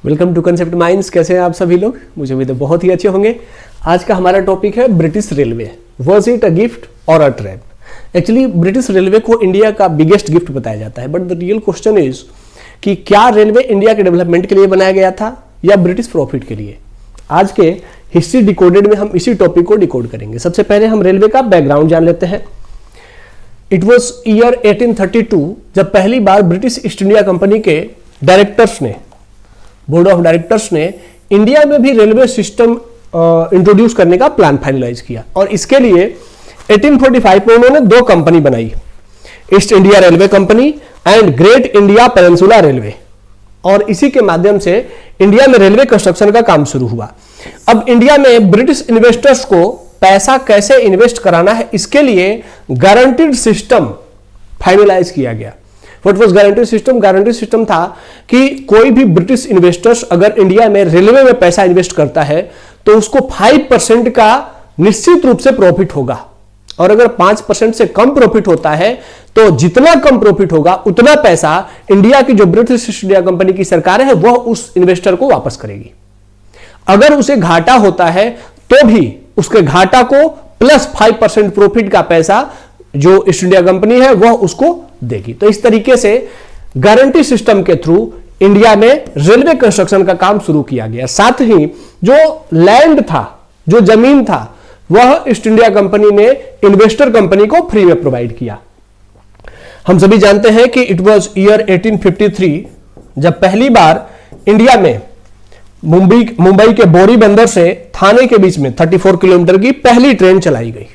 Welcome to concept minds. कैसे हैं आप सभी लोग? मुझे उम्मीद है बहुत ही अच्छे होंगे। आज का हमारा टॉपिक है British railway, was it a gift और a trap. Actually British railway को इंडिया का बिगेस्ट गिफ्ट बताया जाता है, but the real question is कि क्या रेलवे इंडिया के डेवलपमेंट के लिए बनाया गया था या ब्रिटिश प्रॉफिट के लिए? आज के हिस्ट्री डिकोडेड में हम इसी टॉपिक को डिकोड करेंगे। सबसे पहले हम रेलवे का बैकग्राउंड जान लेते हैं। इट वॉज ईयर 1832 जब पहली बार ब्रिटिश ईस्ट इंडिया कंपनी के डायरेक्टर्स ने, बोर्ड ऑफ डायरेक्टर्स ने इंडिया में भी रेलवे सिस्टम इंट्रोड्यूस करने का प्लान फाइनलाइज किया। और इसके लिए 1845 में उन्होंने दो कंपनी बनाई, east India railway company and great India peninsula railway. और इसी के माध्यम से इंडिया में रेलवे कंस्ट्रक्शन का काम शुरू हुआ। अब इंडिया में ब्रिटिश इन्वेस्टर्स को पैसा कैसे इन्वेस्ट कराना है, इसके लिए गारंटीड सिस्टम फाइनलाइज किया गया। What was guarantee system? Guarantee system था कि कोई भी ब्रिटिश इन्वेस्टर्स अगर इंडिया में रेलवे में पैसा इन्वेस्ट करता है तो उसको 5% का निश्चित रूप से प्रॉफिट होगा, और अगर 5% से कम प्रॉफिट होता है तो जितना कम प्रॉफिट होगा उतना पैसा इंडिया की जो ब्रिटिश ईस्ट इंडिया कंपनी की सरकार है वह उस इन्वेस्टर को वापस करेगी। अगर उसे घाटा होता है तो भी उसके घाटा को प्लस 5% प्रॉफिट का पैसा जो ईस्ट इंडिया कंपनी है वह उसको देगी। तो इस तरीके से गारंटी सिस्टम के थ्रू इंडिया में रेलवे कंस्ट्रक्शन का काम शुरू किया गया। साथ ही जो लैंड था, जो जमीन था, वह ईस्ट इंडिया कंपनी ने इन्वेस्टर कंपनी को फ्री में प्रोवाइड किया। हम सभी जानते हैं कि इट वाज ईयर 1853 जब पहली बार इंडिया में मुंबई के बोरी बंदर से थाने के बीच में 34 किलोमीटर की पहली ट्रेन चलाई गई।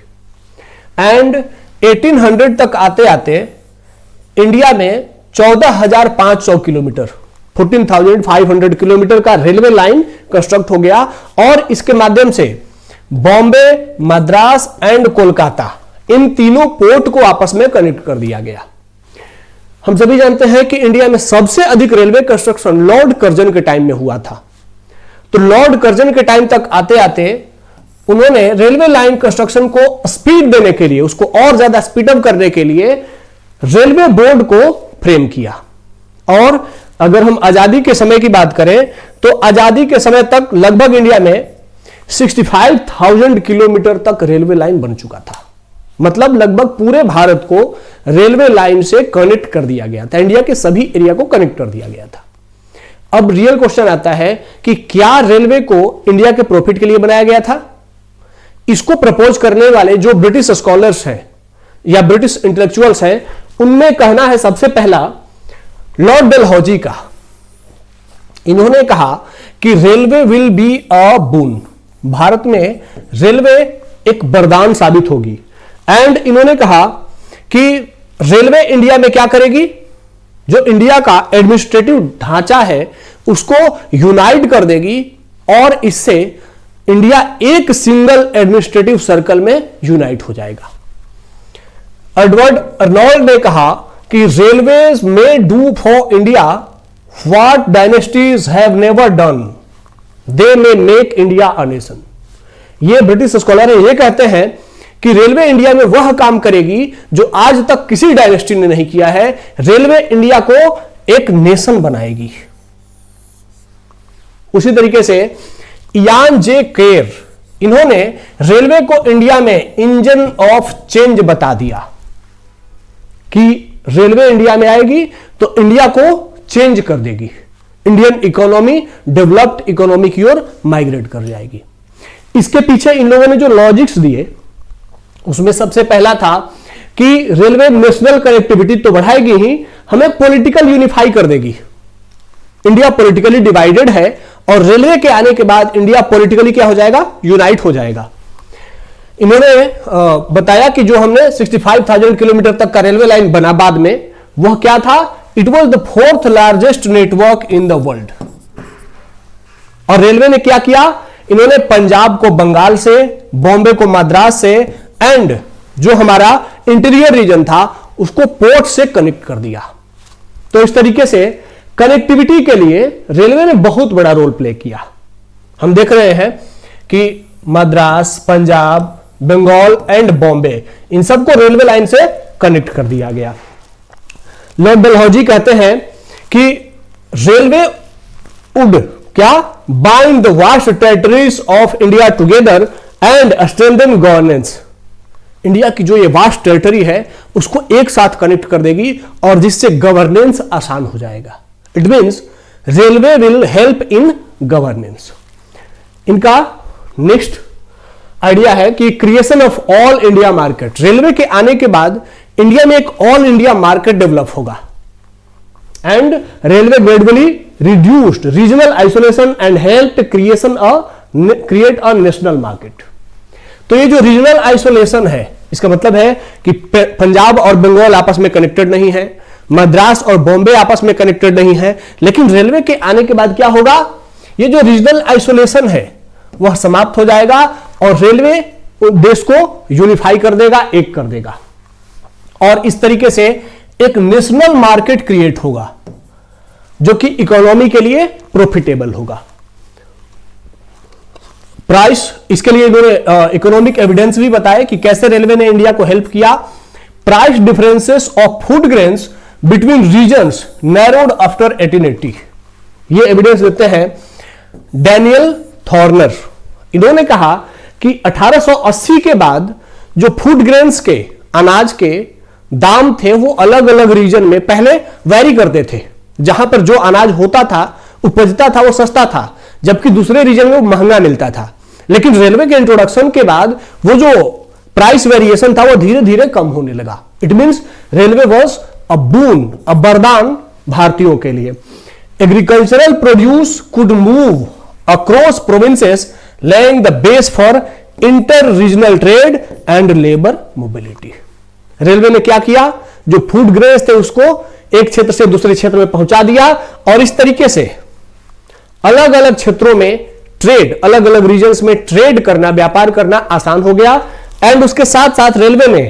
एंड 1800 तक आते आते इंडिया में 14,500 किलोमीटर 14,500 किलोमीटर का रेलवे लाइन कंस्ट्रक्ट हो गया। और इसके माध्यम से बॉम्बे, मद्रास एंड कोलकाता, इन तीनों पोर्ट को आपस में कनेक्ट कर दिया गया। हम सभी जानते हैं कि इंडिया में सबसे अधिक रेलवे कंस्ट्रक्शन लॉर्ड कर्जन के टाइम में हुआ था। तो लॉर्ड कर्जन के टाइम तक आते आते उन्होंने रेलवे लाइन कंस्ट्रक्शन को स्पीड देने के लिए, उसको और ज्यादा स्पीड अप करने के लिए रेलवे बोर्ड को फ्रेम किया। और अगर हम आजादी के समय की बात करें तो आजादी के समय तक लगभग इंडिया में 65,000 किलोमीटर तक रेलवे लाइन बन चुका था। मतलब लगभग पूरे भारत को रेलवे लाइन से कनेक्ट कर दिया गया था, इंडिया के सभी एरिया को कनेक्ट कर दिया गया था। अब रियल क्वेश्चन आता है कि क्या रेलवे को इंडिया के प्रॉफिट के लिए बनाया गया था? इसको प्रपोज करने वाले जो ब्रिटिश स्कॉलर्स हैं या ब्रिटिश इंटेलेक्चुअल्स हैं, उनमें कहना है सबसे पहला लॉर्ड डलहौजी का। इन्होंने कहा कि रेलवे विल बी अ बून, भारत में रेलवे एक वरदान साबित होगी। एंड इन्होंने कहा कि रेलवे इंडिया में क्या करेगी, जो इंडिया का एडमिनिस्ट्रेटिव ढांचा है उसको यूनाइट कर देगी, और इससे इंडिया एक सिंगल एडमिनिस्ट्रेटिव सर्कल में यूनाइट हो जाएगा। एडवर्ड अर्नोल्ड ने कहा कि रेलवेज में do for India what dynasties have never done, they may make India a nation. ये ब्रिटिश स्कॉलर है, ये कहते हैं कि रेलवे इंडिया में वह काम करेगी जो आज तक किसी डायनेस्टी ने नहीं किया है। रेलवे इंडिया को एक नेशन बनाएगी। उसी तरीके से इयान जे केर, इन्होंने रेलवे को इंडिया में इंजन ऑफ चेंज बता दिया कि रेलवे इंडिया में आएगी तो इंडिया को चेंज कर देगी, इंडियन इकोनॉमी डेवलप्ड इकोनॉमी की ओर माइग्रेट कर जाएगी। इसके पीछे इन लोगों ने जो लॉजिक्स दिए उसमें सबसे पहला था कि रेलवे नेशनल कनेक्टिविटी तो बढ़ाएगी ही, हमें पॉलिटिकल यूनिफाई कर देगी। इंडिया पॉलिटिकली डिवाइडेड है और रेलवे के आने के बाद इंडिया पॉलिटिकली क्या हो जाएगा, यूनाइट हो जाएगा। इन्होंने बताया कि जो हमने 65,000 किलोमीटर तक का रेलवे लाइन बना बाद में, वह क्या था, it was the 4th largest network in the world. और रेलवे ने क्या किया, इन्होंने पंजाब को बंगाल से, बॉम्बे को मद्रास से, एंड जो हमारा इंटीरियर रीजन था उसको पोर्ट से कनेक्ट कर दिया। तो इस तरीके से कनेक्टिविटी के लिए रेलवे ने बहुत बड़ा रोल प्ले किया। हम देख रहे हैं कि मद्रास, पंजाब, बंगाल एंड बॉम्बे, इन सबको रेलवे लाइन से कनेक्ट कर दिया गया। लॉर्ड डलहौजी कहते हैं कि रेलवे वुड क्या? Bind the vast territories of India together and strengthen governance. India की जो ये वास्ट टेरिटरी है उसको एक साथ कनेक्ट कर देगी और जिससे गवर्नेंस आसान हो जाएगा। It means railway will help in governance. इनका नेक्स्ट आइडिया है कि creation of all India market. Railway के आने के बाद इंडिया में एक ऑल इंडिया मार्केट डेवलप होगा and railway gradually reduced regional isolation and help create a national market. तो ये जो रीजनल आइसोलेशन है इसका मतलब है कि पंजाब और बंगाल आपस में कनेक्टेड नहीं है, मद्रास और बॉम्बे आपस में कनेक्टेड नहीं है, लेकिन रेलवे के आने के बाद क्या होगा? ये जो रीजनल आइसोलेशन है वह समाप्त हो जाएगा और रेलवे देश को यूनिफाई कर देगा, एक कर देगा और इस तरीके से एक नेशनल मार्केट क्रिएट होगा जो कि इकोनॉमी के लिए प्रॉफिटेबल होगा। प्राइस, इसके लिए इन्होंने इकोनॉमिक एविडेंस भी बताया कि कैसे रेलवे ने इंडिया को हेल्प किया। Price differences of food grains between regions narrowed after 1880। ये एविडेंस देते हैं डैनियल थॉर्नर। इन्होंने कहा कि 1880 के बाद जो फूड ग्रेन्स के, अनाज के दाम थे वो अलग अलग रीजन में पहले वैरी करते थे। जहां पर जो अनाज होता था, उपजता था, वो सस्ता था, जबकि दूसरे रीजन में वो महंगा मिलता था। लेकिन रेलवे के इंट्रोडक्शन के बाद वो जो प्राइस वेरिएशन था वो धीरे धीरे कम होने लगा। It means railway was a boon, a वरदान भारतीयों के लिए। Agricultural produce could move across provinces laying the base for inter regional trade and labour mobility. Railway ने क्या किया? जो फूड ग्रेन्स थे उसको एक क्षेत्र से दूसरे क्षेत्र में पहुंचा दिया और इस तरीके से अलग अलग क्षेत्रों में ट्रेड, अलग अलग रीजन्स में ट्रेड करना, व्यापार करना आसान हो गया एंड उसके साथ साथ रेलवे ने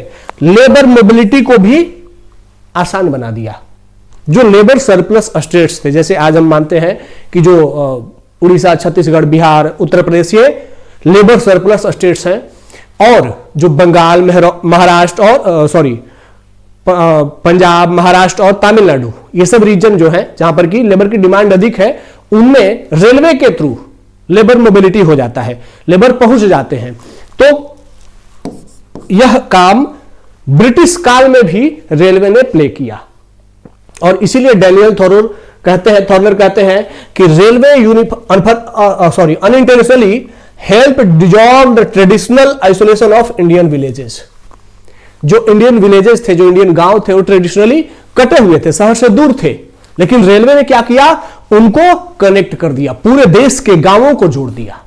लेबर मोबिलिटी को भी आसान बना दिया। जो लेबर सरप्लस स्टेट्स थे, जैसे आज हम मानते हैं कि जो उड़ीसा, छत्तीसगढ़, बिहार, उत्तर प्रदेश, ये लेबर सरप्लस स्टेट्स हैं और जो बंगाल, महाराष्ट्र और पंजाब, महाराष्ट्र और तमिलनाडु, ये सब रीजन जो है जहां पर की लेबर की डिमांड अधिक है, उनमें रेलवे के थ्रू लेबर मोबिलिटी हो जाता है, लेबर पहुंच जाते हैं। तो यह काम ब्रिटिश काल में भी रेलवे ने प्ले किया और इसीलिए डैनियल थॉर्नर कहते हैं कि railway unintentionally help dissolve the traditional isolation of Indian villages. जो इंडियन विलेजेस थे, जो इंडियन गांव थे, वो ट्रेडिशनली कटे हुए थे, शहर से दूर थे, लेकिन रेलवे ने क्या किया? उनको कनेक्ट कर दिया, पूरे देश के गांवों को जोड़ दिया।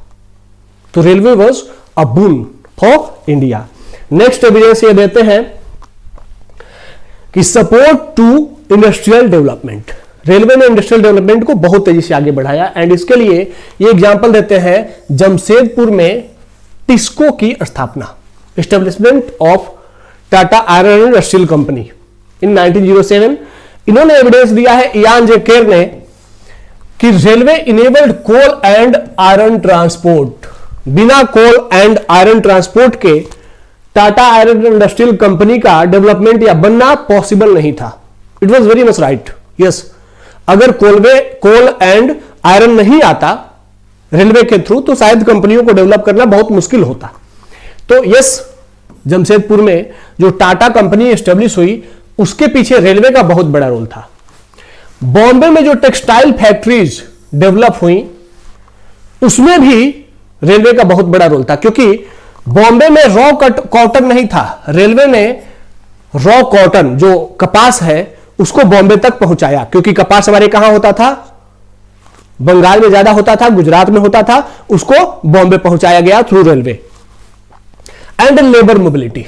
तो railway was a boon for India. Next evidence ये देते हैं कि support to industrial development. Railway ने इंडस्ट्रियल डेवलपमेंट को बहुत तेजी से आगे बढ़ाया एंड इसके लिए ये एग्जांपल देते हैं जमशेदपुर में टिस्को की स्थापना, establishment of Tata iron and steel company इन 1907। इन्होंने एविडेंस दिया है, इयान जे केर ने, कि railway enabled coal and iron transport. बिना कोल एंड आयरन ट्रांसपोर्ट के Tata iron and steel company का डेवलपमेंट या बनना पॉसिबल नहीं था। It was very much right. Yes, अगर कोल एंड आयरन नहीं आता रेलवे के थ्रू तो शायद कंपनियों को डेवलप करना बहुत मुश्किल होता। तो यस, जमशेदपुर में जो टाटा कंपनी एस्टेब्लिश हुई उसके पीछे रेलवे का बहुत बड़ा रोल था। बॉम्बे में जो टेक्सटाइल फैक्ट्रीज डेवलप हुई उसमें भी रेलवे का बहुत बड़ा रोल था, क्योंकि बॉम्बे में रॉ कॉटन नहीं था। रेलवे ने रॉ कॉटन, जो कपास है, उसको बॉम्बे तक पहुंचाया, क्योंकि कपास हमारे कहां होता था? बंगाल में ज्यादा होता था, गुजरात में होता था, उसको बॉम्बे पहुंचाया गया through railway. And labour mobility,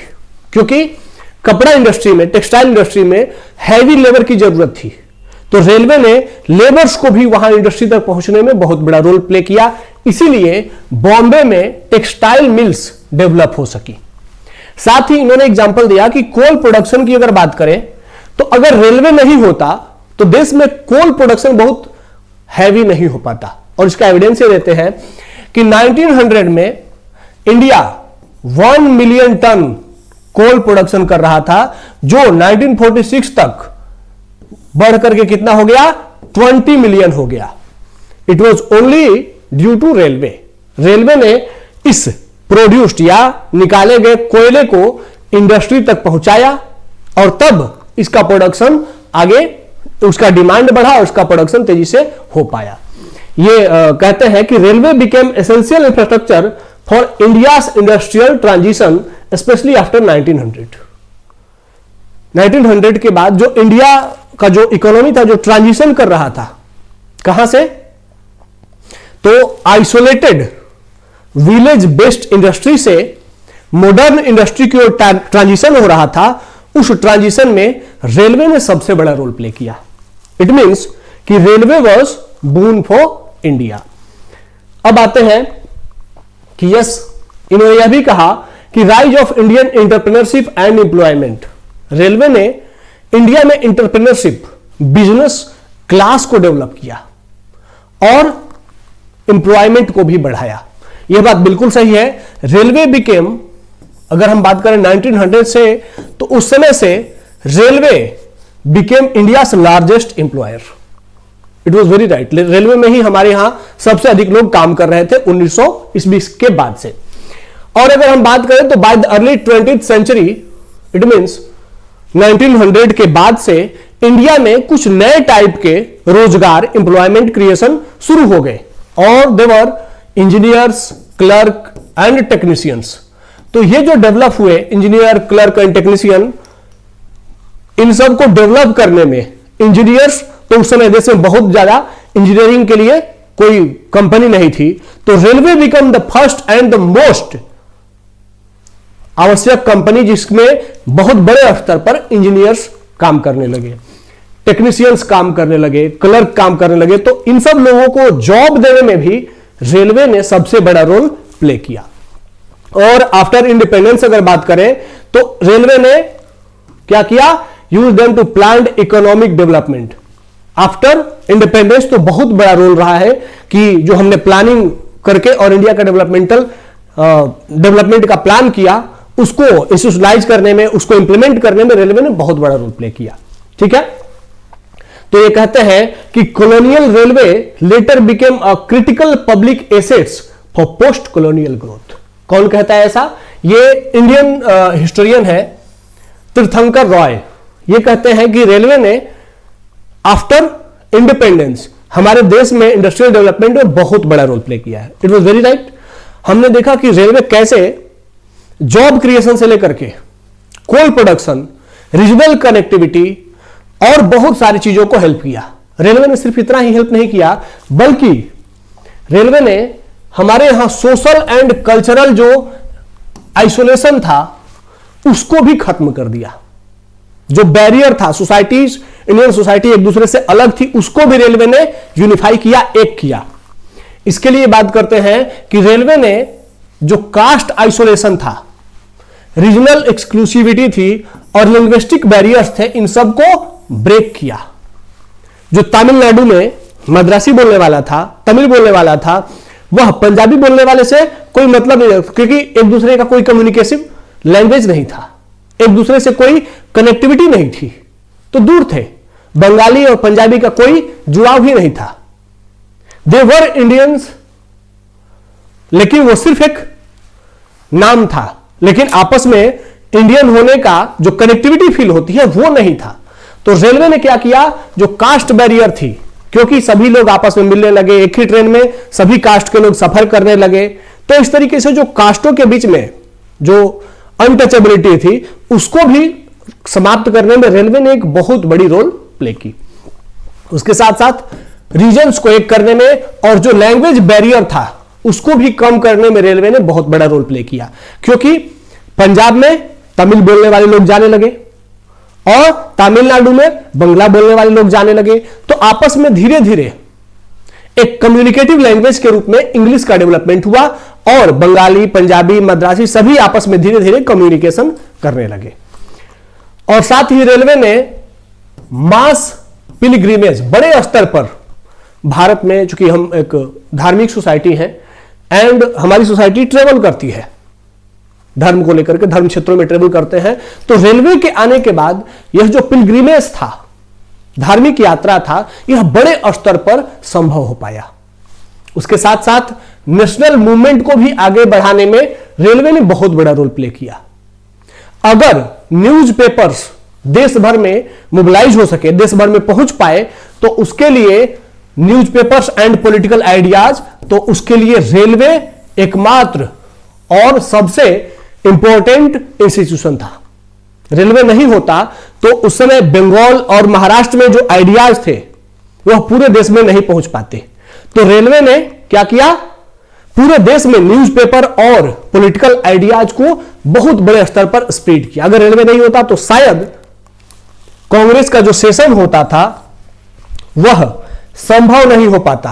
क्योंकि कपड़ा इंडस्ट्री में, टेक्सटाइल इंडस्ट्री में हैवी लेबर की जरूरत थी, तो रेलवे ने लेबर्स को भी वहां इंडस्ट्री तक पहुंचने में बहुत बड़ा रोल प्ले किया। इसीलिए बॉम्बे में टेक्सटाइल मिल्स डेवलप हो सकी। साथ ही इन्होंने एग्जांपल दिया कि कोल प्रोडक्शन की अगर बात करें तो अगर रेलवे नहीं होता तो देश में कोल प्रोडक्शन बहुत हैवी नहीं हो पाता। और इसका एविडेंस ये देते हैं कि 1900 में India 1 million ton coal production कर रहा था, जो 1946 तक बढ़ करके कितना हो गया? 20 मिलियन हो गया। It was only due to railway. Railway ने इस प्रोड्यूस्ड या निकाले गए कोयले को इंडस्ट्री तक पहुंचाया और तब इसका प्रोडक्शन आगे, उसका डिमांड बढ़ा और उसका प्रोडक्शन तेजी से हो पाया। ये कहते हैं कि railway became essential infrastructure for India's industrial transition specially after 1900। 1900 के बाद जो इंडिया का जो इकोनॉमी था, जो ट्रांजिशन कर रहा था, कहां से, तो आइसोलेटेड विलेज बेस्ड इंडस्ट्री से मॉडर्न इंडस्ट्री की ओर ट्रांजिशन हो रहा था। उस ट्रांजिशन में रेलवे ने सबसे बड़ा रोल प्ले किया। इट मींस कि railway was boon for India. अब आते हैं कि यस, इन्होंने यह भी कहा कि rise of Indian entrepreneurship and employment. Railway ने इंडिया में एंटरप्रेन्योरशिप, बिजनेस क्लास को डेवलप किया और एम्प्लॉयमेंट को भी बढ़ाया। यह बात बिल्कुल सही है। रेलवे बिकेम, अगर हम बात करें 1900 से, तो उस समय से railway became India largest employer. It was very right. Railway में ही हमारे यहां सबसे अधिक लोग काम कर रहे थे 1900 ईस्वी के बाद से। और अगर हम बात करें तो by the early 20th century, it means 1900 के बाद से इंडिया में कुछ नए टाइप के रोजगार, एम्प्लॉयमेंट क्रिएशन शुरू हो गए और देवर इंजीनियर्स, क्लर्क एंड टेक्नीशियंस। तो ये जो डेवलप हुए इंजीनियर, क्लर्क एंड टेक्नीशियन, इन सब को डेवलप करने में इंजीनियर्स, तो उस समय देश में बहुत ज्यादा इंजीनियरिंग के लिए कोई कंपनी नहीं थी, तो railway become the first and the most आवश्यक कंपनी जिसमें बहुत बड़े स्तर पर इंजीनियर्स काम करने लगे, टेक्नीशियंस काम करने लगे, क्लर्क काम करने लगे। तो इन सब लोगों को जॉब देने में भी रेलवे ने सबसे बड़ा रोल प्ले किया। और आफ्टर इंडिपेंडेंस अगर बात करें तो रेलवे ने क्या किया, use them to planned economic development. After independence तो बहुत बड़ा रोल रहा है कि जो हमने प्लानिंग करके और इंडिया का डेवलपमेंट का प्लान किया, उसको इंस्टीट्यूशनलाइज करने में, उसको इंप्लीमेंट करने में रेलवे ने बहुत बड़ा रोल प्ले किया। ठीक है, तो ये कहते हैं कि colonial railway letter became a critical public assets for post colonial growth. कौन कहता है ऐसा? ये इंडियन हिस्टोरियन है तीर्थंकर रॉय। ये कहते हैं कि रेलवे ने आफ्टर इंडिपेंडेंस हमारे देश में इंडस्ट्रियल डेवलपमेंट में बहुत बड़ा रोल प्ले किया है। It was very right. हमने देखा कि रेलवे कैसे जॉब क्रिएशन से लेकर के कोल प्रोडक्शन, रीजनल कनेक्टिविटी और बहुत सारी चीजों को हेल्प किया। रेलवे ने सिर्फ इतना ही हेल्प नहीं किया, बल्कि रेलवे ने हमारे यहां सोशल एंड कल्चरल जो आइसोलेशन था उसको भी खत्म कर दिया। जो बैरियर था, सोसाइटीज, इंडियन सोसाइटी एक दूसरे से अलग थी, उसको भी रेलवे ने यूनिफाई किया, एक किया। इसके लिए बात करते हैं कि रेलवे ने जो कास्ट आइसोलेशन था, रीजनल एक्सक्लूसिविटी थी और लिंग्विस्टिक बैरियर्स थे, इन सबको ब्रेक किया। जो तमिलनाडु में मद्रासी बोलने वाला था, तमिल बोलने वाला था, वह पंजाबी बोलने वाले से कोई मतलब नहीं, क्योंकि एक दूसरे का कोई कम्युनिकेटिव लैंग्वेज नहीं था, एक दूसरे से कोई कनेक्टिविटी नहीं थी, तो दूर थे। बंगाली और पंजाबी का कोई जुड़ाव ही नहीं था। दे वर इंडियंस, लेकिन वो सिर्फ एक नाम था, लेकिन आपस में इंडियन होने का जो कनेक्टिविटी फील होती है वो नहीं था। तो रेलवे ने क्या किया, जो कास्ट बैरियर थी, क्योंकि सभी लोग आपस में मिलने लगे, एक ही ट्रेन में सभी कास्ट के लोग सफर करने लगे, तो इस तरीके से जो कास्टों के बीच में जो अनटचेबिलिटी थी उसको भी समाप्त करने में रेलवे ने एक बहुत बड़ी रोल प्ले की। उसके साथ साथ रीजन्स को एक करने में और जो लैंग्वेज बैरियर था उसको भी कम करने में रेलवे ने बहुत बड़ा रोल प्ले किया, क्योंकि पंजाब में तमिल बोलने वाले लोग जाने लगे और तमिलनाडु में बंगला बोलने वाले लोग जाने लगे, तो आपस में धीरे धीरे एक कम्युनिकेटिव लैंग्वेज के रूप में इंग्लिश का डेवलपमेंट हुआ और बंगाली, पंजाबी, मद्रासी सभी आपस में धीरे धीरे कम्युनिकेशन करने लगे। और साथ ही रेलवे ने मास पिलग्रिमेज बड़े स्तर पर भारत में, चूंकि हम एक धार्मिक सोसाइटी है एंड हमारी सोसाइटी ट्रेवल करती है, धर्म को लेकर के धर्म क्षेत्रों में ट्रेवल करते हैं, तो रेलवे के आने के बाद यह जो पिलग्रिमेज था, धार्मिक यात्रा था, यह बड़े स्तर पर संभव हो पाया। उसके साथ साथ नेशनल मूवमेंट को भी आगे बढ़ाने में रेलवे ने बहुत बड़ा रोल प्ले किया। अगर न्यूज़पेपर्स देश भर में मोबिलाइज हो सके, देश भर में पहुंच पाए, तो उसके लिए न्यूज़पेपर्स एंड पॉलिटिकल आइडियाज, तो उसके लिए रेलवे एकमात्र और सबसे इंपॉर्टेंट इंस्टीट्यूशन था। रेलवे नहीं होता तो उस समय बंगाल और महाराष्ट्र में जो आइडियाज थे वह पूरे देश में नहीं पहुंच पाते। तो रेलवे ने क्या किया, पूरे देश में न्यूज़पेपर और पॉलिटिकल आइडियाज को बहुत बड़े स्तर पर स्प्रेड किया। अगर रेलवे नहीं होता तो शायद कांग्रेस का जो सेशन होता था वह संभव नहीं हो पाता,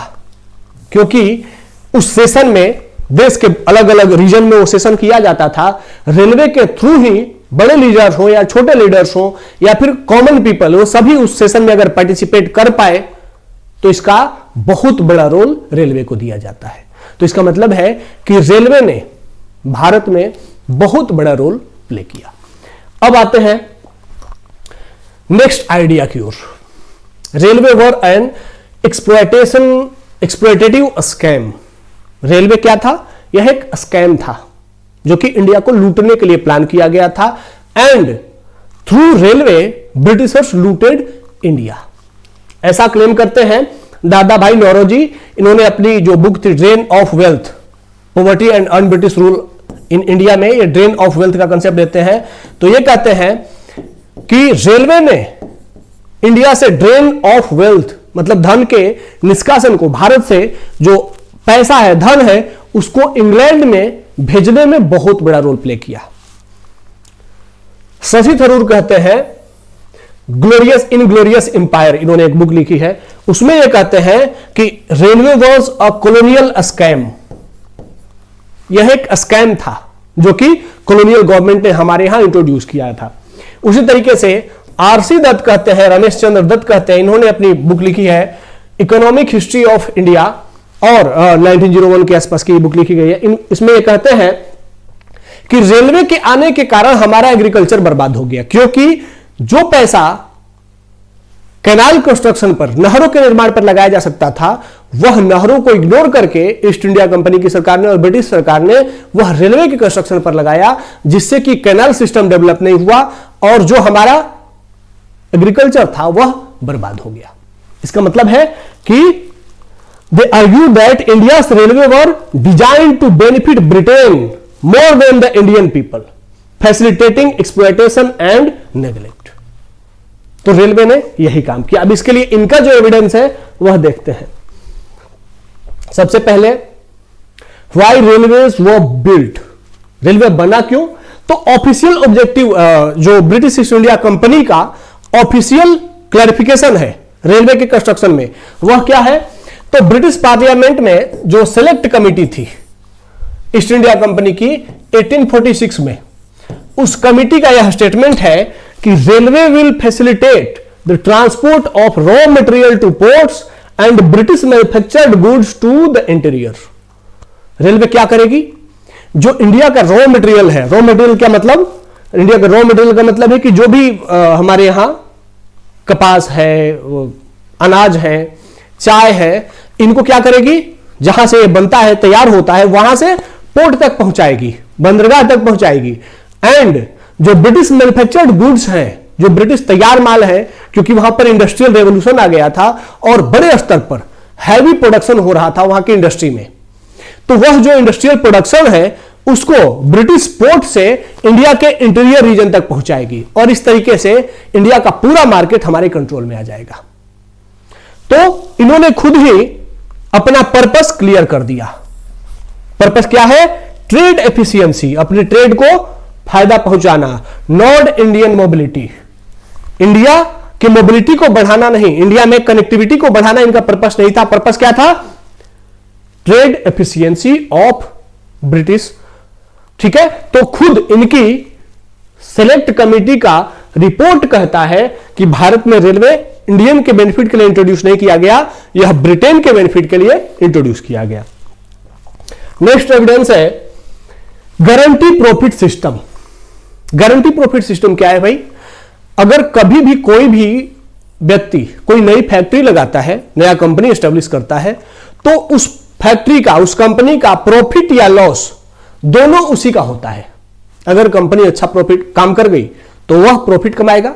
क्योंकि उस सेशन में देश के अलग अलग रीजन में वो सेशन किया जाता था। रेलवे के थ्रू ही बड़े लीडर्स हो या छोटे लीडर्स हो या फिर कॉमन पीपल, वो सभी उस सेशन में अगर पार्टिसिपेट कर पाए तो इसका बहुत बड़ा रोल रेलवे को दिया जाता है। तो इसका मतलब है कि रेलवे ने भारत में बहुत बड़ा रोल प्ले किया। अब आते हैं नेक्स्ट आइडिया की ओर। Railway were an exploitative scam. Railway क्या था, यह एक स्कैम था जो कि इंडिया को लूटने के लिए प्लान किया गया था, and through railway Britishers looted India, ऐसा क्लेम करते हैं दादा भाई नौरोजी। इन्होंने अपनी जो बुक थी drain of wealth, poverty and un British rule in India में ये ड्रेन ऑफ वेल्थ का कंसेप्ट देते हैं। तो ये कहते हैं कि रेलवे ने इंडिया से ड्रेन ऑफ वेल्थ मतलब धन के निष्कासन को, भारत से जो पैसा है, धन है, उसको इंग्लैंड में भेजने में बहुत बड़ा रोल प्ले किया। शशि थरूर कहते हैं ग्लोरियस इनग्लोरियस एम्पायर, इन्होंने एक बुक लिखी है, उसमें यह कहते हैं कि railway was a colonial scam. यह एक स्कैम था जो कि कॉलोनियल गवर्नमेंट ने हमारे यहां इंट्रोड्यूस किया था। उसी तरीके से आरसी दत्त कहते हैं, रमेश चंद्र दत्त कहते हैं, इन्होंने अपनी बुक लिखी है इकोनॉमिक हिस्ट्री ऑफ इंडिया, और 1901 के आसपास की बुक लिखी गई है। इसमें ये कहते हैं कि रेलवे के आने के कारण हमारा एग्रीकल्चर बर्बाद हो गया, क्योंकि जो पैसा कैनाल कंस्ट्रक्शन पर, नहरों के निर्माण पर लगाया जा सकता था, वह नहरों को इग्नोर करके ईस्ट इंडिया कंपनी की सरकार ने और ब्रिटिश सरकार ने वह रेलवे के कंस्ट्रक्शन पर लगाया, जिससे कि कैनाल सिस्टम डेवलप नहीं हुआ और जो हमारा एग्रीकल्चर था वह बर्बाद हो गया। इसका मतलब है कि they argue that India's railway were designed to benefit Britain more than the Indian people, facilitating exploitation and neglect। तो रेलवे ने यही काम किया। अब इसके लिए इनका जो एविडेंस है वह देखते हैं। सबसे पहले why railways were built, railway बना क्यों? तो ऑफिशियल ऑब्जेक्टिव जो ब्रिटिश ईस्ट इंडिया कंपनी का ऑफिशियल क्लैरिफिकेशन है रेलवे के कंस्ट्रक्शन में, वह क्या है? तो ब्रिटिश पार्लियामेंट में जो सेलेक्ट कमेटी थी ईस्ट इंडिया कंपनी की 1846 में, उस कमेटी का यह स्टेटमेंट है कि railway will facilitate the transport of raw material to ports and British manufactured goods to the interior. Railway क्या करेगी? जो इंडिया का रॉ मटेरियल है, रॉ मटेरियल क्या मतलब? इंडिया का रॉ मटेरियल का मतलब है कि जो भी हमारे यहां कपास है, अनाज है, चाय है, इनको क्या करेगी? जहां से बनता है, तैयार होता है, वहां से पोर्ट तक पहुंचाएगी, बंदरगाह तक पहुंचाएगी। एंड जो ब्रिटिश मैन्युफैक्चर्ड गुड्स हैं, जो ब्रिटिश तैयार माल है, क्योंकि वहां पर इंडस्ट्रियल रेवोल्यूशन आ गया था और बड़े स्तर पर हैवी प्रोडक्शन हो रहा था वहां की इंडस्ट्री में, तो वह जो इंडस्ट्रियल प्रोडक्शन है उसको ब्रिटिश पोर्ट से इंडिया के इंटीरियर रीजन तक पहुंचाएगी, और इस तरीके से इंडिया का पूरा मार्केट हमारे कंट्रोल में आ जाएगा। तो इन्होंने खुद ही अपना पर्पस क्लियर कर दिया। पर्पस क्या है? ट्रेड एफिशिएंसी, अपनी ट्रेड को फायदा पहुंचाना, नॉर्थ इंडियन मोबिलिटी, इंडिया की मोबिलिटी को बढ़ाना नहीं, इंडिया में कनेक्टिविटी को बढ़ाना इनका पर्पस नहीं था। पर्पस क्या था? Trade efficiency of British. ठीक है, तो खुद इनकी सेलेक्ट कमेटी का रिपोर्ट कहता है कि भारत में रेलवे इंडियन के बेनिफिट के लिए इंट्रोड्यूस नहीं किया गया, यह ब्रिटेन के बेनिफिट के लिए इंट्रोड्यूस किया गया। नेक्स्ट एविडेंस है guarantee profit system. Guarantee profit system क्या है भाई? अगर कभी भी कोई भी व्यक्ति कोई नई फैक्ट्री लगाता है, नया कंपनी एस्टेब्लिश करता है, तो उस फैक्ट्री का, उस कंपनी का प्रॉफिट या लॉस दोनों उसी का होता है। अगर कंपनी अच्छा प्रॉफिट काम कर गई तो वह प्रॉफिट कमाएगा,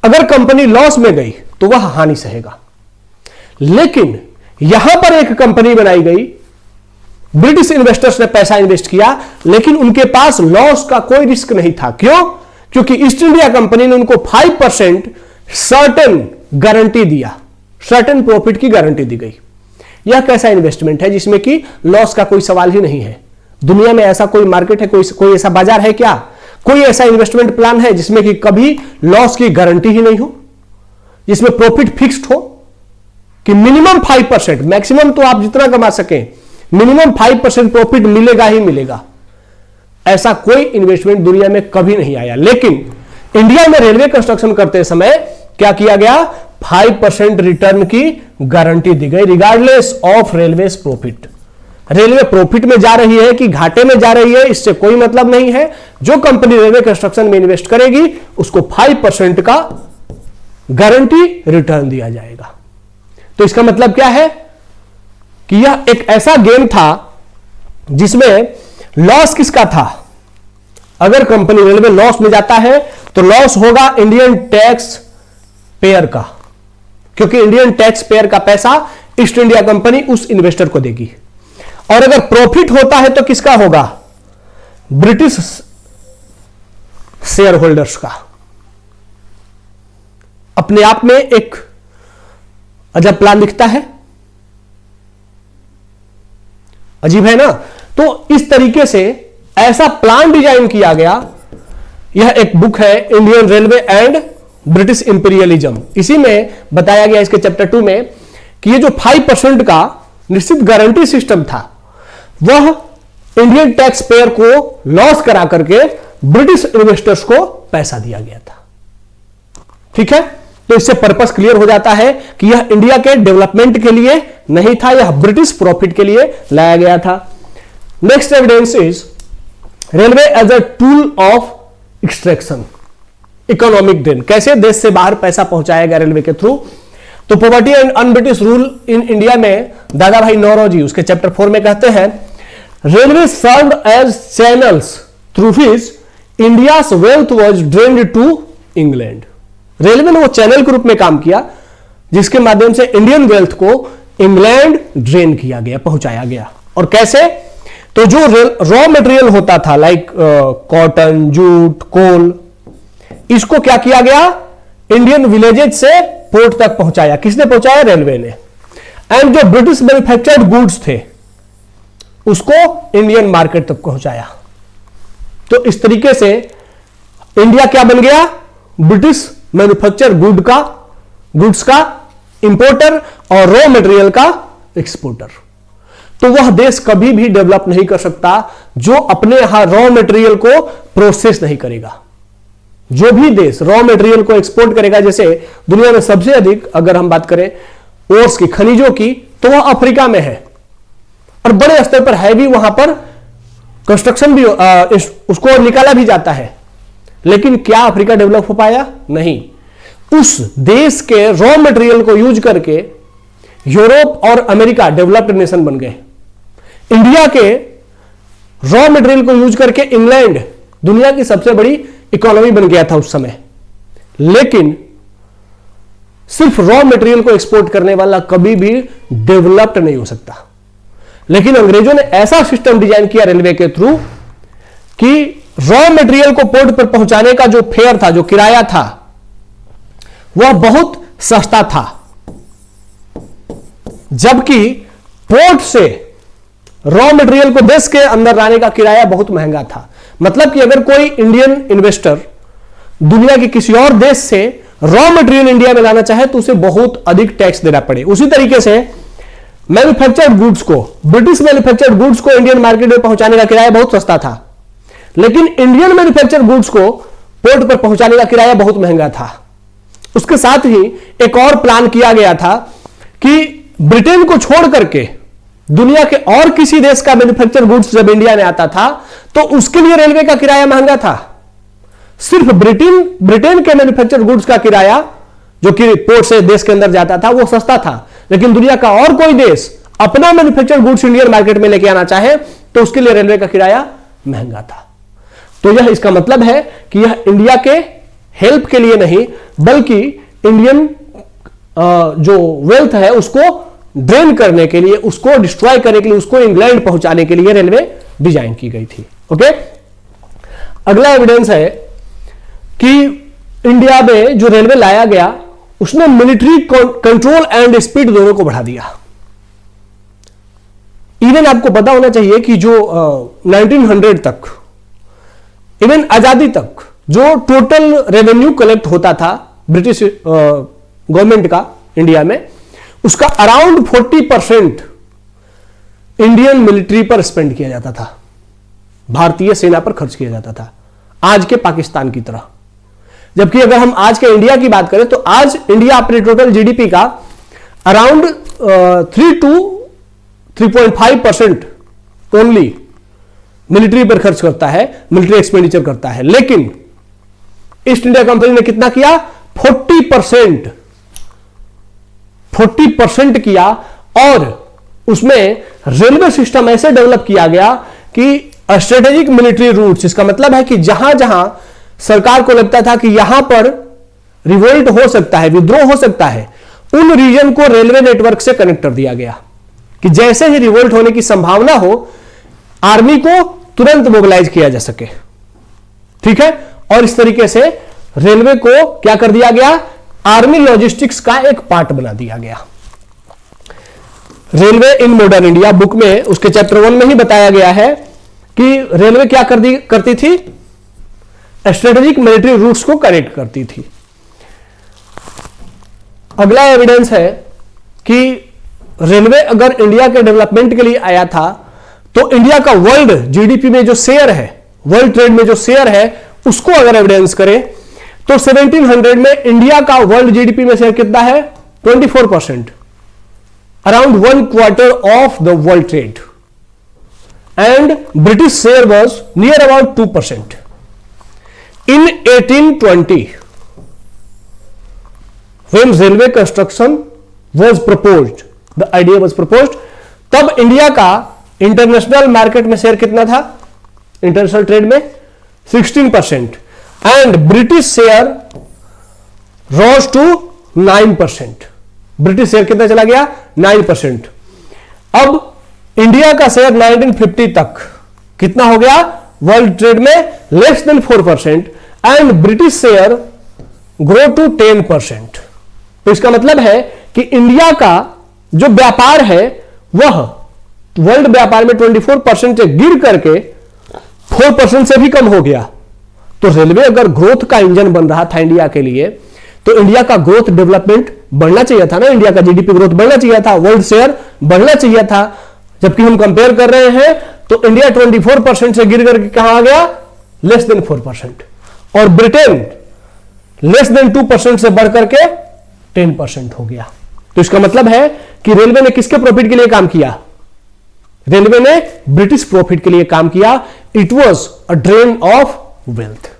अगर कंपनी लॉस में गई तो वह हानि सहेगा। लेकिन यहां पर एक कंपनी बनाई गई, ब्रिटिश इन्वेस्टर्स ने पैसा इन्वेस्ट किया, लेकिन उनके पास लॉस का कोई रिस्क नहीं था। क्यों? क्योंकि ईस्ट इंडिया कंपनी ने उनको 5% सर्टेन गारंटी दिया, सर्टेन प्रॉफिट की गारंटी दी गई। यह कैसा इन्वेस्टमेंट है जिसमें कि लॉस का कोई सवाल ही नहीं है? दुनिया में ऐसा कोई मार्केट है, कोई ऐसा बाजार है क्या, कोई ऐसा इन्वेस्टमेंट प्लान है जिसमें कि कभी लॉस की गारंटी ही नहीं हो, जिसमें प्रॉफिट फिक्स्ड हो कि मिनिमम 5%, मैक्सिमम तो आप जितना कमा सकें, मिनिमम 5% प्रॉफिट मिलेगा ही मिलेगा? ऐसा कोई इन्वेस्टमेंट दुनिया में कभी नहीं आया। लेकिन इंडिया में रेलवे कंस्ट्रक्शन करते समय क्या किया गया? 5% रिटर्न की गारंटी दी गई, regardless of railway profit. Railway profit में जा रही है कि घाटे में जा रही है, इससे कोई मतलब नहीं है। जो कंपनी रेलवे कंस्ट्रक्शन में इन्वेस्ट करेगी उसको 5% का गारंटी रिटर्न दिया जाएगा। तो इसका मतलब क्या है कि यह एक ऐसा गेम था जिसमें लॉस किसका था? अगर कंपनी रेलवे लॉस में जाता है तो लॉस होगा इंडियन टैक्स पेयर का, क्योंकि इंडियन टैक्स पेयर का पैसा ईस्ट इंडिया कंपनी उस इन्वेस्टर को देगी। और अगर प्रॉफिट होता है तो किसका होगा? ब्रिटिश शेयर होल्डर्स का। अपने आप में एक अजब प्लान दिखता है, अजीब है ना? तो इस तरीके से ऐसा प्लान डिजाइन किया गया। यह एक बुक है, Indian railway and British imperialism. इसी में बताया गया इसके चैप्टर 2 में कि ये जो 5% का निश्चित गारंटी सिस्टम था वह इंडियन टैक्स पेयर को लॉस करा करके ब्रिटिश इन्वेस्टर्स को पैसा दिया गया था। ठीक है, तो इससे पर्पस क्लियर हो जाता है कि यह इंडिया के डेवलपमेंट के लिए नहीं था, यह ब्रिटिश प्रॉफिट के लिए लाया गया था। Next evidence is railway as a tool of extraction, economic drain. कैसे देश से बाहर पैसा पहुंचाया गया रेलवे के थ्रू? तो poverty and un British rule in India में दादा भाई नौरोजी उसके चैप्टर 4 में कहते हैं, railway served as channels through which India's wealth was drained to England. Railway ने वो चैनल के रूप में काम किया जिसके माध्यम से इंडियन वेल्थ को इंग्लैंड ड्रेन किया गया, पहुंचाया गया। और कैसे? तो जो रॉ मटेरियल होता था लाइक कॉटन, जूट, कोल, इसको क्या किया गया? इंडियन विलेजेस से पोर्ट तक पहुंचाया। किसने पहुंचाया? रेलवे ने। एंड जो ब्रिटिश मैन्युफैक्चर्ड गुड्स थे उसको इंडियन मार्केट तक पहुंचाया। तो इस तरीके से इंडिया क्या बन गया? ब्रिटिश मैन्युफैक्चर गुड्स का इंपोर्टर और रॉ मटेरियल का एक्सपोर्टर। तो वह देश कभी भी डेवलप नहीं कर सकता जो अपने यहां रॉ मटेरियल को प्रोसेस नहीं करेगा। जो भी देश रॉ मटेरियल को एक्सपोर्ट करेगा, जैसे दुनिया में सबसे अधिक अगर हम बात करें ओर्स की, खनिजों की, तो वह अफ्रीका में है और बड़े स्तर पर है भी, वहां पर कंस्ट्रक्शन भी उसको निकाला भी जाता है। लेकिन क्या अफ्रीका डेवलप हो पाया? नहीं। उस देश के रॉ मटेरियल को यूज करके यूरोप और अमेरिका डेवलप्ड नेशन बन गए। इंडिया के रॉ मटेरियल को यूज करके इंग्लैंड दुनिया की सबसे बड़ी इकोनॉमी बन गया था उस समय। लेकिन सिर्फ रॉ मटेरियल को एक्सपोर्ट करने वाला कभी भी डेवलप्ड नहीं हो सकता। लेकिन अंग्रेजों ने ऐसा सिस्टम डिजाइन किया रेलवे के थ्रू कि रॉ मटेरियल को पोर्ट पर पहुंचाने का जो फेयर था, जो किराया था, वह बहुत सस्ता था, जबकि पोर्ट से रॉ मटेरियल को देश के अंदर लाने का किराया बहुत महंगा था। मतलब कि अगर कोई इंडियन इन्वेस्टर दुनिया के किसी और देश से रॉ मटेरियल इंडिया में लाना चाहे तो उसे बहुत अधिक टैक्स देना पड़े। उसी तरीके से मैन्युफैक्चर्ड गुड्स को, ब्रिटिश मैन्युफैक्चर्ड गुड्स को इंडियन मार्केट में पहुंचाने का किराया बहुत सस्ता था, लेकिन इंडियन मैन्युफैक्चर्ड गुड्स को पोर्ट पर पहुंचाने का किराया बहुत महंगा था। उसके साथ ही एक और प्लान किया गया था कि ब्रिटेन को छोड़ करके दुनिया के और किसी देश का मैन्युफैक्चर्ड गुड्स जब इंडिया में आता था तो उसके लिए रेलवे का किराया महंगा था। सिर्फ ब्रिटेन के मैन्युफैक्चर्ड गुड्स का किराया जो कि पोर्ट से देश के अंदर जाता था वो सस्ता था, लेकिन दुनिया का और कोई देश अपना मैन्युफैक्चर्ड गुड्स इंडियन मार्केट में लेके आना चाहे तो उसके लिए रेलवे का किराया महंगा था। तो यह इसका मतलब है कि यह इंडिया के हेल्प के लिए नहीं बल्कि इंडियन जो वेल्थ है उसको ड्रेन करने के लिए, उसको डिस्ट्रॉय करने के लिए, उसको इंग्लैंड पहुंचाने के लिए रेलवे डिजाइन की गई थी। ओके, अगला एविडेंस है कि इंडिया में जो रेलवे लाया गया उसने मिलिट्री कंट्रोल एंड स्पीड दोनों को बढ़ा दिया। इवन आपको पता होना चाहिए कि जो 1900 तक, इवन आजादी तक जो टोटल रेवेन्यू कलेक्ट होता था ब्रिटिश गवर्नमेंट का इंडिया में, उसका अराउंड 40% इंडियन मिलिट्री पर स्पेंड किया जाता था, भारतीय सेना पर खर्च किया जाता था, आज के पाकिस्तान की तरह। जबकि अगर हम आज के इंडिया की बात करें तो आज इंडिया अपने टोटल जीडीपी का अराउंड 3 to 3.5% ओनली मिलिट्री पर खर्च करता है, मिलिट्री एक्सपेंडिचर करता है। लेकिन ईस्ट इंडिया कंपनी ने कितना किया? 40% किया, और उसमें रेलवे सिस्टम ऐसे डेवलप किया गया कि स्ट्रेटेजिक मिलिट्री रूट्स, इसका मतलब है कि जहां जहां सरकार को लगता था कि यहां पर रिवोल्ट हो सकता है, विद्रोह हो सकता है, उन रीजन को रेलवे नेटवर्क से कनेक्ट कर दिया गया कि जैसे ही रिवोल्ट होने की संभावना हो आर्मी को तुरंत मोबिलाइज किया जा सके। ठीक है, और इस तरीके से रेलवे को क्या कर दिया गया? आर्मी लॉजिस्टिक्स का एक पार्ट बना दिया गया। Railway in modern India book में उसके चैप्टर 1 में ही बताया गया है कि रेलवे क्या करती थी? स्ट्रेटेजिक मिलिट्री रूट्स को कनेक्ट करती थी। अगला एविडेंस है कि रेलवे अगर इंडिया के डेवलपमेंट के लिए आया था तो इंडिया का वर्ल्ड जीडीपी में जो शेयर है, वर्ल्ड ट्रेड में जो शेयर है, उसको अगर एविडेंस करें तो 1700 में इंडिया का वर्ल्ड जीडीपी में शेयर कितना है? 24%, around 1/4 of the world trade, and British share was near about 2%। In 1820, when railway construction was proposed, the idea was proposed, तब इंडिया का इंटरनेशनल मार्केट में शेयर कितना था? इंटरनेशनल ट्रेड में 16%, and British share rose to 9%। British share कितना चला गया? 9%। अब इंडिया का शेयर 1950 तक कितना हो गया? वर्ल्ड ट्रेड में less than 4%, and British share grow to 10%। तो इसका मतलब है कि इंडिया का जो व्यापार है वह वर्ल्ड व्यापार में 24% से गिर करके 4% से भी कम हो गया। तो रेलवे अगर ग्रोथ का इंजन बन रहा था इंडिया के लिए, तो इंडिया का ग्रोथ डेवलपमेंट बढ़ना चाहिए था ना, इंडिया का जीडीपी ग्रोथ बढ़ना चाहिए था, वर्ल्ड शेयर बढ़ना चाहिए था। जबकि हम कंपेयर कर रहे हैं तो इंडिया 24% से गिर करके कहां आ गया? लेस देन 4%, और ब्रिटेन लेस देन 2% से बढ़कर के 10% हो गया। तो इसका मतलब है कि रेलवे ने किसके प्रॉफिट के लिए काम किया? रेलवे ने ब्रिटिश प्रॉफिट के लिए काम किया। It was a drain of wealth.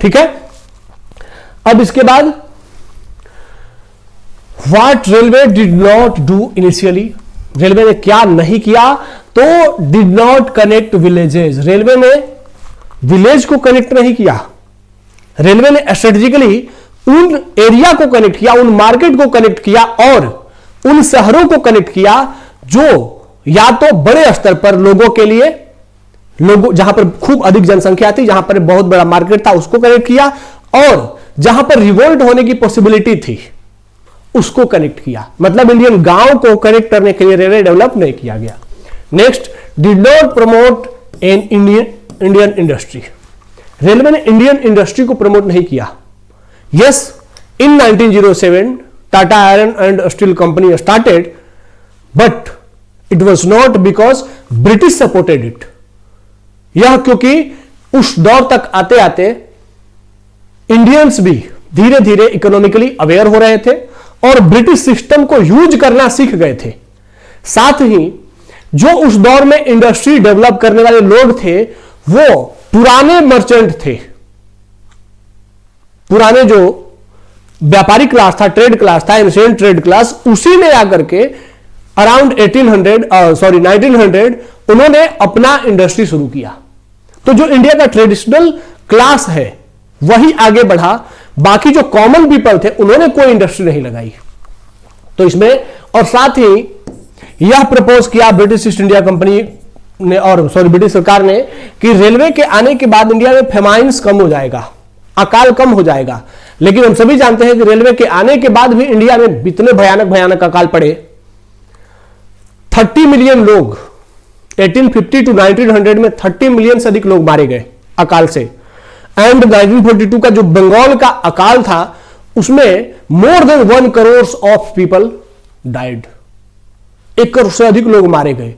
ठीक है, अब इसके बाद what railway did not do initially, railway ने क्या नहीं किया? तो did not connect villages, railway ने विलेज को कनेक्ट नहीं किया। रेलवे ने स्ट्रेटेजिकली उन एरिया को कनेक्ट किया, उन मार्केट को कनेक्ट किया, और उन शहरों को कनेक्ट किया जो या तो बड़े स्तर पर लोगों के लिए, लोगों जहां पर खूब अधिक जनसंख्या थी, जहां पर बहुत बड़ा मार्केट था, उसको कनेक्ट किया, और जहां पर रिवोल्ट होने की पॉसिबिलिटी थी उसको कनेक्ट किया। मतलब इंडियन गांव को कनेक्ट करने के लिए रेलवे डेवलप नहीं किया गया। Next, did not promote an Indian industry, railway ने इंडियन इंडस्ट्री को प्रमोट नहीं किया। Yes, in 1907 Tata iron and steel company started, but it was not because British supported it. यह क्योंकि उस दौर तक आते आते इंडियंस भी धीरे धीरे इकोनॉमिकली अवेयर हो रहे थे और ब्रिटिश सिस्टम को यूज करना सीख गए थे। साथ ही जो उस दौर में इंडस्ट्री डेवलप करने वाले लोग थे वो पुराने मर्चेंट थे, पुराने जो व्यापारी क्लास था, ट्रेड क्लास था, एंशिएंट ट्रेड क्लास, उसी ने आकर के अराउंड 1900 उन्होंने अपना इंडस्ट्री शुरू किया। तो जो इंडिया का ट्रेडिशनल क्लास है वही आगे बढ़ा, बाकी जो कॉमन पीपल थे उन्होंने कोई इंडस्ट्री नहीं लगाई। तो इसमें और साथ ही यह प्रपोज किया ब्रिटिश ईस्ट इंडिया कंपनी ने और ब्रिटिश सरकार ने कि रेलवे के आने के बाद इंडिया में फेमाइन्स कम हो जाएगा, अकाल कम हो जाएगा। लेकिन हम सभी जानते हैं कि रेलवे के आने के बाद भी इंडिया में इतने भयानक भयानक अकाल पड़े। 30 मिलियन लोग 1850 टू 1900 में 30 मिलियन से अधिक लोग मारे गए अकाल से। एंड 1942 का जो बंगाल का अकाल था उसमें more than 1 crore of people died. 1 crore से अधिक लोग मारे गए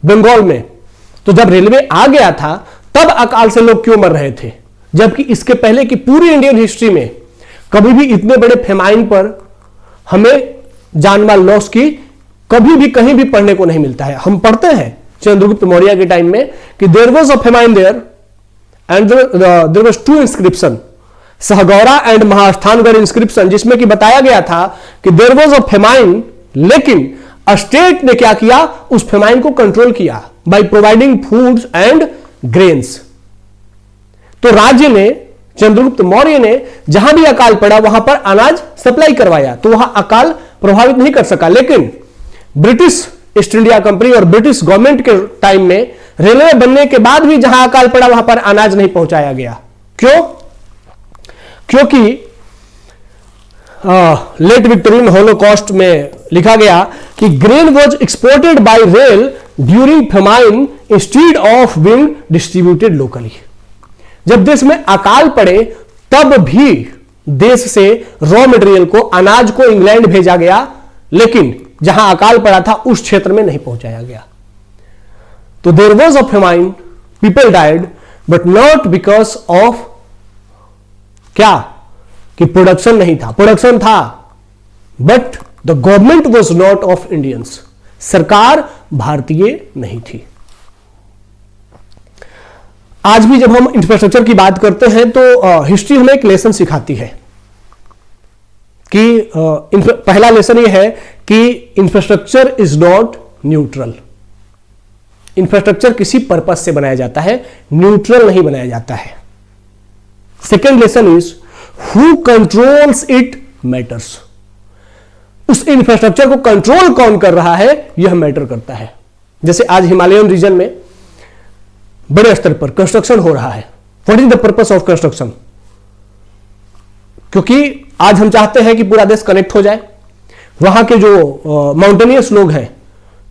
बंगाल में। तो जब रेलवे आ गया था तब अकाल से लोग क्यों मर रहे थे, जबकि इसके पहले की पूरी इंडियन हिस्ट्री में कभी भी इतने बड़े फेमाइन पर हमें जानमाल लॉस की कभी भी कहीं भी पढ़ने को नहीं मिलता है। हम पढ़ते हैं चंद्रगुप्त मौर्य के टाइम में कि there was a famine there and there was 2 inscription, Sohgaura and Mahasthangarh inscription, जिसमें कि बताया गया था कि देयर वाज अ फेमाइन, लेकिन स्टेट ने क्या किया, उस फेमाइन को कंट्रोल किया by providing foods and grains. तो राज्य ने, चंद्रगुप्त मौर्य ने जहां भी अकाल पड़ा वहां पर अनाज सप्लाई करवाया, तो वहां अकाल प्रभावित नहीं कर सका। लेकिन ब्रिटिश ईस्ट इंडिया कंपनी और ब्रिटिश गवर्नमेंट के टाइम में रेलवे बनने के बाद भी जहां अकाल पड़ा वहां पर अनाज नहीं पहुंचाया गया। क्यों? क्योंकि लेट विक्टोरियन होलोकॉस्ट में लिखा गया कि grain was exported bye rail during famine instead of being distributed locally. जब देश में अकाल पड़े तब भी देश से रॉ मटेरियल को, अनाज को इंग्लैंड भेजा गया, लेकिन जहां अकाल पड़ा था उस क्षेत्र में नहीं पहुंचाया गया। तो there was a famine, people died, but not because of क्या, कि प्रोडक्शन नहीं था। प्रोडक्शन था, but the government was not of Indians, सरकार भारतीय नहीं थी। आज भी जब हम इंफ्रास्ट्रक्चर की बात करते हैं तो हिस्ट्री हमें एक लेसन सिखाती है कि पहला लेसन यह है कि infrastructure is not neutral. Infrastructure किसी पर्पस से बनाया जाता है, न्यूट्रल नहीं बनाया जाता है। Second lesson is who controls it matters. उस इंफ्रास्ट्रक्चर को कंट्रोल कौन कर रहा है यह मैटर करता है। जैसे आज हिमालयन रीजन में बड़े स्तर पर कंस्ट्रक्शन हो रहा है। What is the purpose of construction? क्योंकि आज हम चाहते हैं कि पूरा देश कनेक्ट हो जाए। वहां के जो माउंटेनियस लोग हैं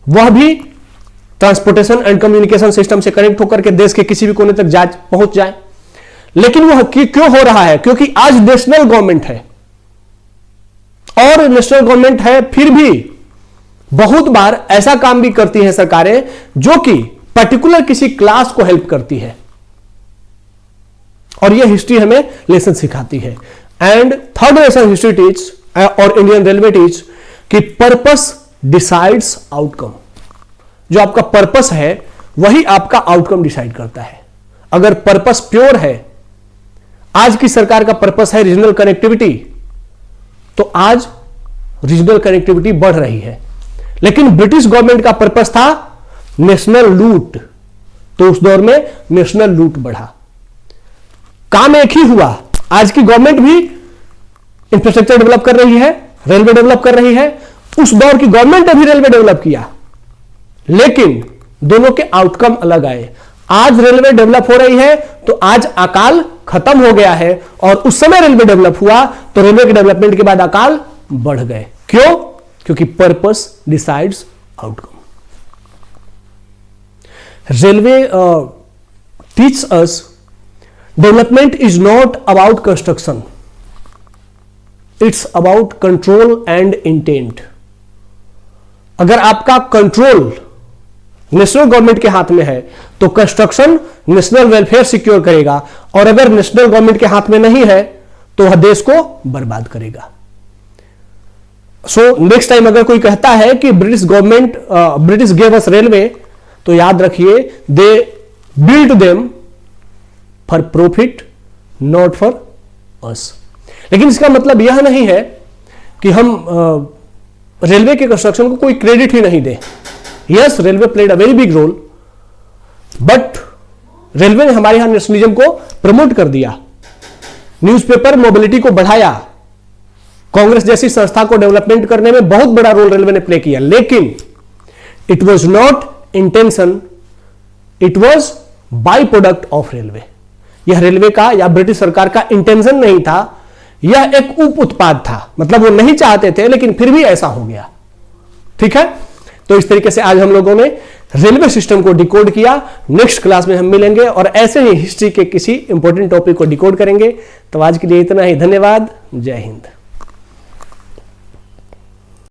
वह भी ट्रांसपोर्टेशन एंड कम्युनिकेशन सिस्टम से कनेक्ट होकर के देश के किसी भी कोने तक पहुंच जाए। लेकिन वह क्यों हो रहा है? क्योंकि आज नेशनल गवर्नमेंट है, और नेशनल गवर्नमेंट है फिर भी बहुत बार ऐसा काम भी करती है सरकारें जो कि पर्टिकुलर किसी क्लास को हेल्प करती है, और यह हिस्ट्री हमें लेसन सिखाती है। And third lesson history teach और इंडियन रेलवे टीच कि पर्पस डिसाइड्स आउटकम। जो आपका पर्पस है वही आपका आउटकम डिसाइड करता है। अगर पर्पस प्योर है, आज की सरकार का पर्पस है रीजनल कनेक्टिविटी, तो आज रीजनल कनेक्टिविटी बढ़ रही है। लेकिन ब्रिटिश गवर्नमेंट का पर्पस था नेशनल लूट, तो उस दौर में नेशनल लूट बढ़ा। काम एक ही हुआ। आज की गवर्नमेंट भी इंफ्रास्ट्रक्चर डेवलप कर रही है, रेलवे डेवलप कर रही है। उस दौर की गवर्नमेंट ने भी रेलवे डेवलप किया, लेकिन दोनों के आउटकम अलग आए। आज रेलवे डेवलप हो रही है तो आज अकाल खत्म हो गया है, और उस समय रेलवे डेवलप हुआ तो रेलवे के डेवलपमेंट के बाद अकाल बढ़ गए। क्यों? क्योंकि purpose decides outcome. Railway teach us development is not about construction, it's about control and intent. अगर आपका कंट्रोल नेशनल गवर्नमेंट के हाथ में है तो कंस्ट्रक्शन नेशनल वेलफेयर सिक्योर करेगा, और अगर नेशनल गवर्नमेंट के हाथ में नहीं है तो वह देश को बर्बाद करेगा। सो नेक्स्ट टाइम अगर कोई कहता है कि ब्रिटिश गेव अस रेलवे, तो याद रखिए they built them for profit not for us. लेकिन इसका मतलब यह नहीं है कि हम रेलवे के कंस्ट्रक्शन को कोई क्रेडिट ही नहीं दे। Yes, railway played a very big role, but railway ने हमारे यहां नेशनलिज्म को प्रमोट कर दिया, न्यूज़पेपर मोबिलिटी को बढ़ाया, कांग्रेस जैसी संस्था को डेवलपमेंट करने में बहुत बड़ा रोल रेलवे ने प्ले किया। लेकिन it was not intention, it was by product of railway. यह रेलवे का या ब्रिटिश सरकार का इंटेंशन नहीं था, यह एक उप उत्पाद था। मतलब वो नहीं चाहते थे, लेकिन फिर भी ऐसा हो गया। ठीक है, तो इस तरीके से आज हम लोगों ने रेलवे सिस्टम को डिकोड किया। नेक्स्ट क्लास में हम मिलेंगे और ऐसे ही हिस्ट्री के किसी इंपॉर्टेंट टॉपिक को डिकोड करेंगे। तो आज के लिए इतना ही, धन्यवाद, जय हिंद।